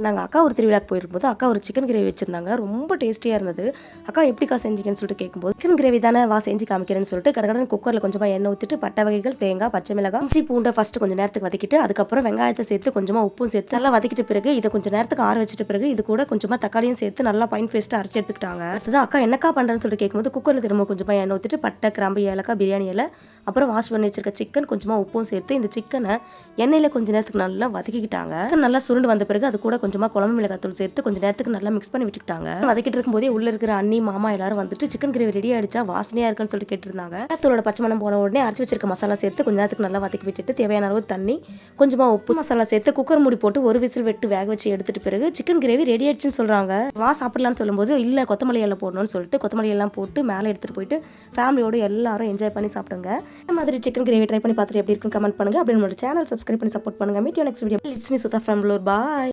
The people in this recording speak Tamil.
நாங்கள் அக்கா ஒரு திருவிழாக்கு போயிருக்கும்போது அக்கா ஒரு சிக்கன் கிரேவி வச்சிருந்தாங்க. ரொம்ப டேஸ்டியாக இருந்தது. அக்கா எப்படிக்கா செஞ்சீங்கன்னு சொல்லிட்டு கேட்கும்போது, சிக்கன் கிரேவி தானே வா செஞ்சு காமிக்கிறேன்னு சொல்லிட்டு கடகடன் குக்கரில் கொஞ்சமாக எண்ணெய் ஊற்றிட்டு பட்டை வகைகள், தேங்காய், பச்சை மிளகாய், இஞ்சி பூண்டை ஃபஸ்ட்டு கொஞ்சம் நேரத்துக்கு வதக்கிட்டு அதுக்கப்புறம் வெங்காயத்தை சேர்த்து கொஞ்சமாக உப்பும் சேர்த்து நல்லா வதக்கிட்டு பிறகு இதை கொஞ்சம் நேரத்துக்கு ஆற வச்சுட்டு பிறகு இது கூட கொஞ்சமாக தக்காளியும் சேர்த்து நல்லா பைன் பேஸ்ட்டு அரைச்சி எடுத்துக்கிட்டாங்க. அதுதான் அக்கா என்னக்கா பண்ணுறேன்னு சொல்லிட்டு கேட்கும்போது குக்கரில் திரும்ப கொஞ்சமாக எண்ணெய் ஊற்றிட்டு பட்டை, கிராம்பு, ஏலக்காய், பிரியாணி இலை, அப்புறம் வாஷ் பண்ணி வச்சிருக்க சிக்கன், கொஞ்சமாக உப்பும் சேர்த்து இந்த சிக்கனை எண்ணெயில் கொஞ்சம் நேரத்துக்கு நல்லா வதக்கிக்கிட்டாங்க. நல்லா சுருண்டு வந்த பிறகு அது கூட கொஞ்சமாக குழம்பு மிளகாத்தூள் சேர்த்து கொஞ்சம் நேரத்துக்கு நல்லா மிக்ஸ் பண்ணி விட்டுக்கிட்டாங்க. வதக்கிட்டு இருக்கும்போதே உள்ள இருக்கிற அண்ணி, மாமா எல்லாரும் வந்துட்டு சிக்கன் கிரேவி ரெடி ஆயிடுச்சா, வாசனையா இருக்குன்னு சொல்லிட்டு கேட்டிருந்தாங்க. தூளோட பச்சை மணம் போன உடனே அரைச்சி வச்சிருக்க மசாலா சேர்த்து கொஞ்ச நேரத்துக்கு நல்லா வதக்கி விட்டுட்டு தேவையான அளவு தண்ணி, கொஞ்சமாக உப்பு, மசாலா சேர்த்து குக்கர் மூடி போட்டு ஒரு விசில் விட்டு வேக வச்சு எடுத்துட்டு பிறகு சிக்கன் கிரேவி ரெடி ஆயிடுச்சுன்னு சொல்றாங்க. வா சாப்பிடலாம்னு சொல்லும்போது இல்லை கொத்தமல்லி எல்லாம் போடணும்னு சொல்லிட்டு கொத்தமல்லி எல்லாம் போட்டு மேலே எடுத்துட்டு போயிட்டு ஃபேமிலியோட எல்லாரும் என்ஜாய் பண்ணி சாப்பிடுங்க. இந்த மாதிரி சிக்கன் கிரேவி ட்ரை பண்ணி பார்த்துட்டு எப்படி இருக்குன்னு கமெண்ட் பண்ணுங்க. அப்படி நம்மளோட சேனல் சப்ஸ்கிரைப் பண்ணி சப்போர்ட் பண்ணுங்க. Meet you next video. It's me Sudha from bluer. Bye.